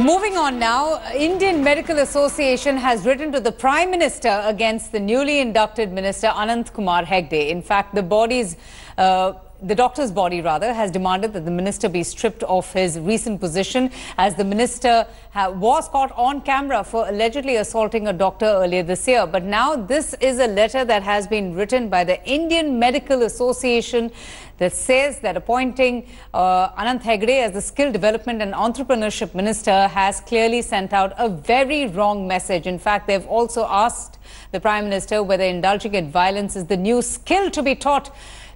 Moving on now, Indian Medical Association has written to the Prime Minister against the newly inducted Minister Anant Kumar Hegde. In fact, the doctor's body has demanded that the minister be stripped of his recent position, as the minister was caught on camera for allegedly assaulting a doctor earlier this year. But now this is a letter that has been written by the Indian Medical Association that says that appointing Anant Hegde as the Skill Development and Entrepreneurship Minister has clearly sent out a very wrong message. In fact, they've also asked the Prime Minister whether indulging in violence is the new skill to be taught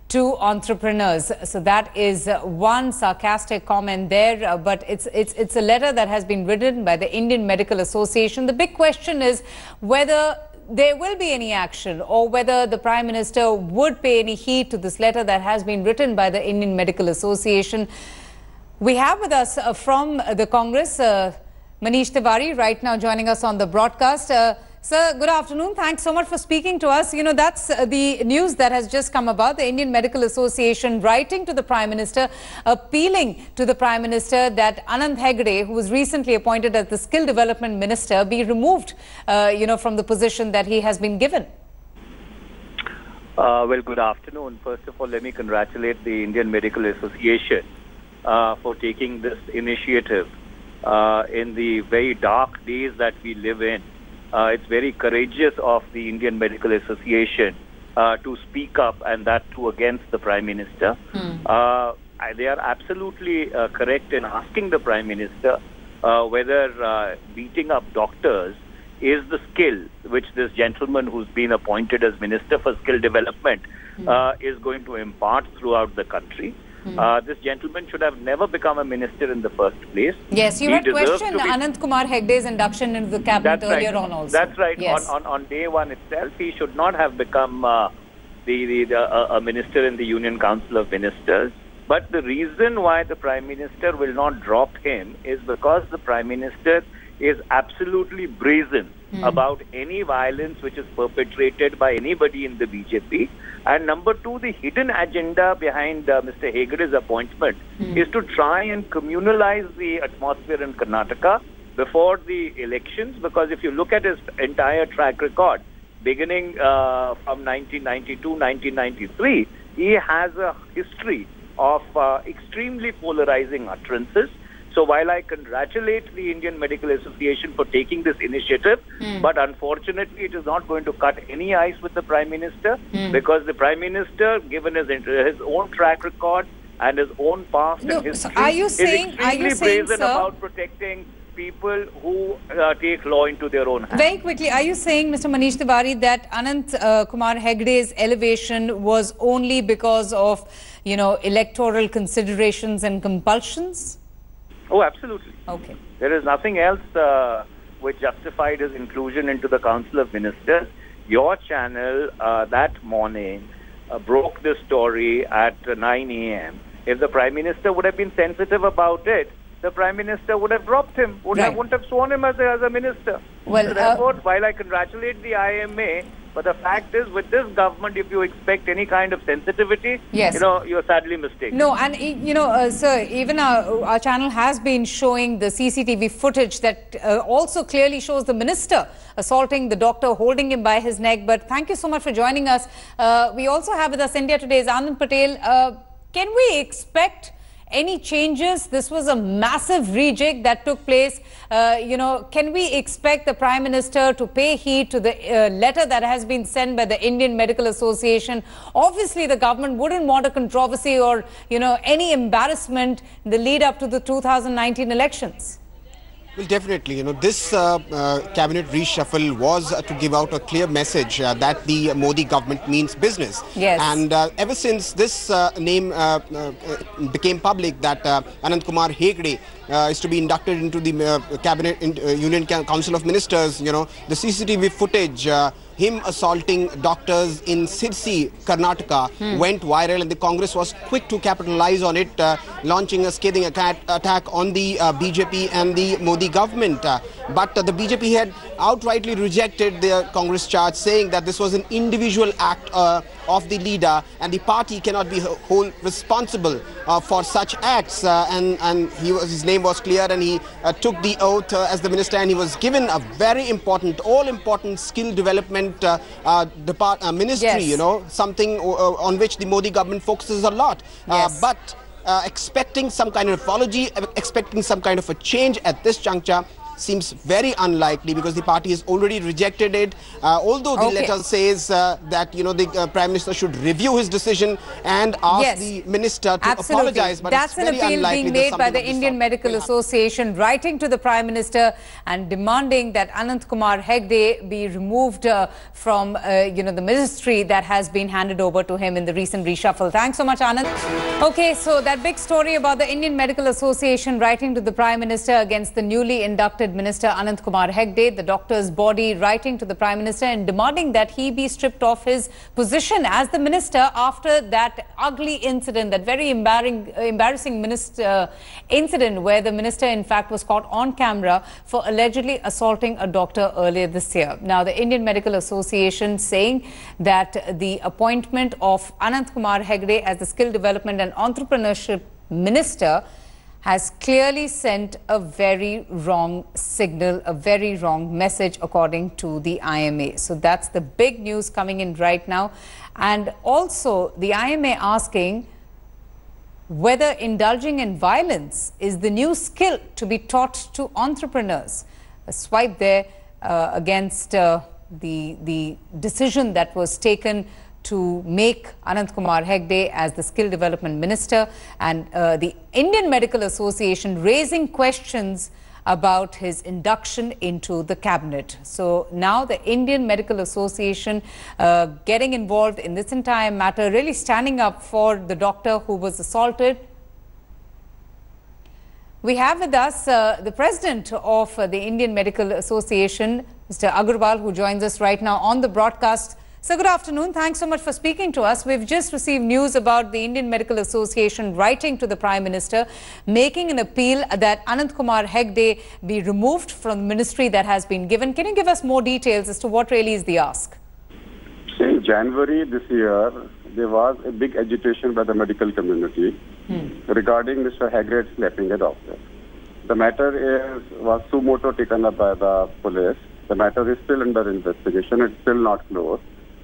to entrepreneurs. So that is one sarcastic comment there, but it's a letter that has been written by the Indian Medical Association. The big question is whether there will be any action or whether the Prime Minister would pay any heed to this letter that has been written by the Indian Medical Association. We have with us from the Congress, Manish Tiwari, right now joining us on the broadcast. Sir, good afternoon. Thanks so much for speaking to us. You know, that's the news that has just come about. The Indian Medical Association writing to the Prime Minister, appealing to the Prime Minister that Anant Hegde, who was recently appointed as the Skill Development Minister, be removed, from the position that he has been given. Well, good afternoon. First of all, let me congratulate the Indian Medical Association for taking this initiative in the very dark days that we live in. It's very courageous of the Indian Medical Association to speak up, and that too against the Prime Minister. They are absolutely correct in asking the Prime Minister whether beating up doctors is the skill which this gentleman who's been appointed as Minister for Skill Development is going to impart throughout the country. This gentleman should have never become a minister in the first place. Yes, you had questioned Anant Kumar Hegde's induction into the cabinet earlier on also. That's right. Yes. On day one itself, he should not have become a minister in the Union Council of Ministers. But the reason why the Prime Minister will not drop him is because the Prime Minister is absolutely brazen about any violence which is perpetrated by anybody in the BJP. And number two, the hidden agenda behind Mr. Hegde's appointment is to try and communalize the atmosphere in Karnataka before the elections. Because if you look at his entire track record, beginning from 1992, 1993, he has a history of extremely polarizing utterances. So while I congratulate the Indian Medical Association for taking this initiative, but unfortunately it is not going to cut any ice with the Prime Minister, because the Prime Minister, given his own track record and his own past and history, is extremely brazen about protecting people who take law into their own hands. Very quickly, are you saying, Mr. Manish Tiwari, that Anant Kumar Hegde's elevation was only because of, electoral considerations and compulsions? Oh, absolutely. Okay. There is nothing else which justified his inclusion into the Council of Ministers. Your channel that morning broke the story at 9 a.m. If the Prime Minister would have been sensitive about it, the Prime Minister would have dropped him, wouldn't have sworn him as a minister. Well, so therefore, while I congratulate the IMA, but the fact is, with this government, if you expect any kind of sensitivity, you're sadly mistaken. No, and sir, even our channel has been showing the CCTV footage that also clearly shows the minister assaulting the doctor, holding him by his neck. But thank you so much for joining us. We also have with us India Today's Anand Patel. Can we expect any changes? This was a massive rejig that took place. Can we expect the Prime Minister to pay heed to the letter that has been sent by the Indian Medical Association? Obviously, the government wouldn't want a controversy or, any embarrassment in the lead up to the 2019 elections. Well, definitely, this cabinet reshuffle was to give out a clear message that the Modi government means business. Yes. And ever since this name became public, that Anant Kumar Hegde is to be inducted into the cabinet Union Council of Ministers, the CCTV footage, him assaulting doctors in Sirsi, Karnataka, went viral, and the Congress was quick to capitalize on it, launching a scathing attack on the BJP and the Modi government. But the BJP had outrightly rejected the Congress charge, saying that this was an individual act of the leader, and the party cannot be held responsible for such acts. And his name name was cleared, and he took the oath as the minister, and he was given a very important, all-important skill development ministry, Yes. you know, something on which the Modi government focuses a lot. Yes. But expecting some kind of apology, expecting some kind of a change at this juncture seems very unlikely, because the party has already rejected it. Although the letter says that, you know, the Prime Minister should review his decision and ask the minister to apologize. But that's it's very an appeal being made by the Indian Medical Association, writing to the Prime Minister and demanding that Anant Kumar Hegde be removed from, you know, the ministry that has been handed over to him in the recent reshuffle. Thanks so much, Anant. Okay, so that big story about the Indian Medical Association writing to the Prime Minister against the newly inducted Minister Anant Kumar Hegde, the doctor's body writing to the Prime Minister and demanding that he be stripped of his position as the minister after that ugly incident, that very embarrassing incident where the minister in fact was caught on camera for allegedly assaulting a doctor earlier this year. Now, the Indian Medical Association saying that the appointment of Anant Kumar Hegde as the Skill Development and Entrepreneurship Minister has clearly sent a very wrong signal, a very wrong message, according to the IMA. So that's the big news coming in right now. And also the IMA asking whether indulging in violence is the new skill to be taught to entrepreneurs. A swipe there against the decision that was taken to make Anant Kumar Hegde as the Skill Development Minister, and the Indian Medical Association raising questions about his induction into the cabinet. So now the Indian Medical Association getting involved in this entire matter, really standing up for the doctor who was assaulted. We have with us the president of the Indian Medical Association, Mr. Agarwal, who joins us right now on the broadcast. So good afternoon. Thanks so much for speaking to us. We've just received news about the Indian Medical Association writing to the Prime Minister, making an appeal that Anant Kumar Hegde be removed from the ministry that has been given. Can you give us more details as to what really is the ask? In January this year, there was a big agitation by the medical community regarding Mr. Hegde slapping a doctor. The matter was suo motu taken up by the police. The matter is still under investigation. It's still not closed.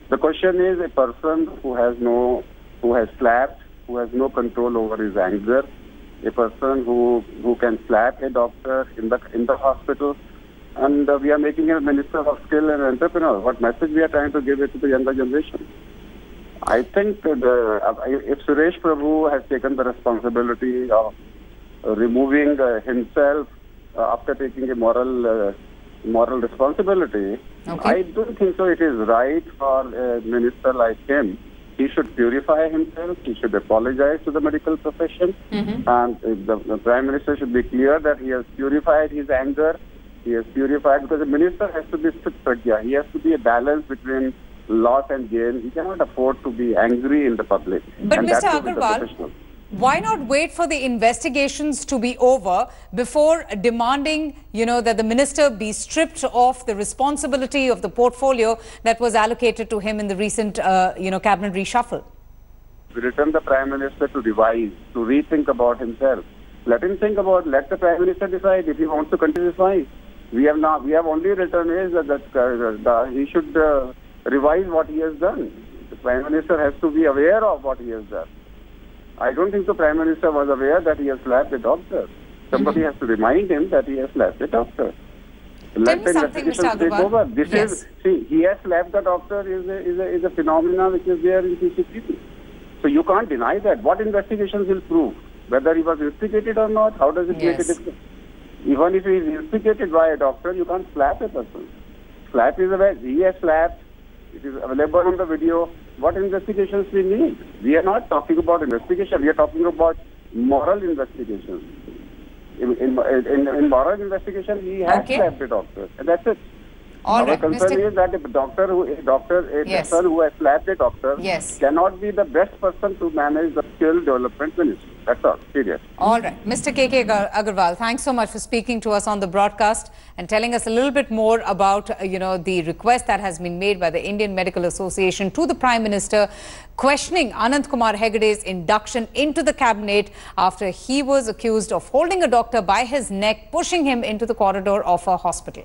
The question is, a person who has slapped, who has no control over his anger, a person who can slap a doctor in the hospital, and we are making a minister of skill and entrepreneur. What message we are trying to give it to the younger generation? I think if Suresh Prabhu has taken the responsibility of removing himself after taking a moral responsibility, I don't think so it is right for a minister like him. He should purify himself, he should apologize to the medical profession, and the Prime Minister should be clear that he has purified his anger, he has purified, because the minister has to be strict pragya. He has to be a balance between loss and gain. He cannot afford to be angry in the public. But Mr. Agarwal, why not wait for the investigations to be over before demanding, you know, that the minister be stripped of the responsibility of the portfolio that was allocated to him in the recent, cabinet reshuffle? We return the Prime Minister to revise, to rethink about himself. Let him think about. Let the Prime Minister decide if he wants to continue his life. We have only written is that he should revise what he has done. The Prime Minister has to be aware of what he has done. I don't think the Prime Minister was aware that he has slapped a doctor. Somebody has to remind him that he has slapped a doctor. Let the investigation take over. He has slapped the doctor is a phenomenon which is there in CCTV. So you can't deny that. What investigations will prove? Whether he was instigated or not, how does it make a difference? Even if he is instigated by a doctor, you can't slap a person. Slap is a way. He has slapped. It is available on the video. What investigations we need? We are not talking about investigation. We are talking about moral investigation. In moral investigation, he has slapped a doctor, and that's it. All Our right, concern is that a Yes. person who has slapped a doctor Yes. cannot be the best person to manage the skill development ministry. That's all. Serious. All right. Mr. K.K. Agarwal, thanks so much for speaking to us on the broadcast and telling us a little bit more about, the request that has been made by the Indian Medical Association to the Prime Minister questioning Anant Kumar Hegde's induction into the cabinet after he was accused of holding a doctor by his neck, pushing him into the corridor of a hospital.